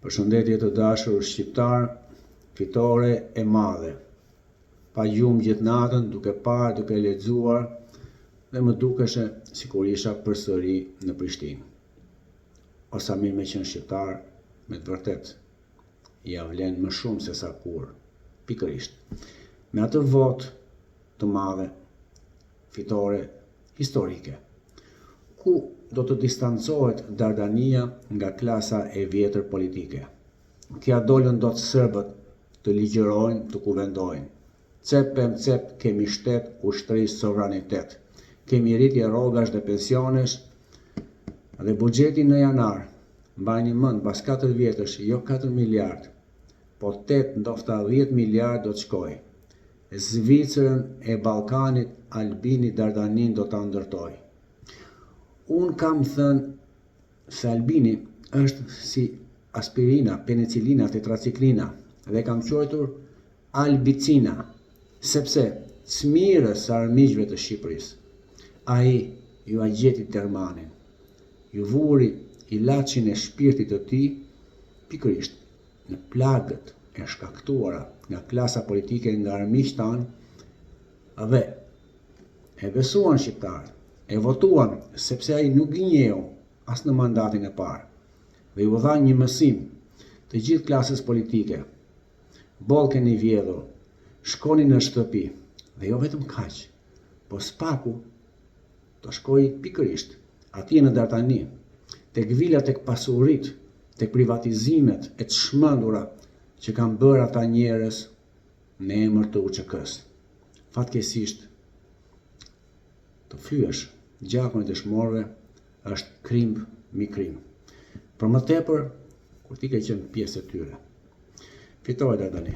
Përshëndetje të dashur shqiptar, fitore e madhe. Pa gjumë gjithë natën, duke parë, duke lexuar, dhe më dukeshe sikur isha përsëri në Prishtinë. O sa mirë me qenë shqiptar, me të vërtet, ja vlen më shumë se sa kur, pikërisht. Me atë votë të madhe, fitore, historike, ku do të distancohet Dardania nga klasa e vjetër politike. Kja dolën do të serbët të ligjërojnë, të kuvendojnë. Cep për cep kemi shtet, ushtri, sovranitet. Kemi rritje rrogash dhe pensionesh dhe buxheti në janar. Mbajni mend, pas 4 vjetësh, jo 4 miliard, po 8 ndofta 10 miliard do të shkojë. Zvicrën e Ballkanit, Albini Dardanin do ta ndërtoj. Unë kam thënë se Albini është si aspirina, penicilina, tetraciklina dhe kam quajtur Albicina, sepse çmirës së armiqve të Shqipërisë. Ai ju a gjeti termanin, ju vuri ilaçin e shpirtit të tij pikërisht në plagët e shkaktuara nga klasa politike nga armiqtë tanë dhe e besuan shqiptarët, e votuan sepse ai nuk gënjeu as në mandatin e parë dhe ju dha një mësim të gjithë klasës politike. Bollken i vjedhur, shkoni në shtëpi dhe jo vetëm kaq, po spaku të shkoj pikërisht atje në Dardani, tek vilat, tek pasuritë, tek privatizimet e të shmendura që kanë bërë ata njerëz në emër të UÇK-s. Fatkeqësisht, të fyesh gjakun e dëshmorëve është krim mbi krim. Për më tepër, kur ti ke qenë pjesë e tyre. Fitore Dardani.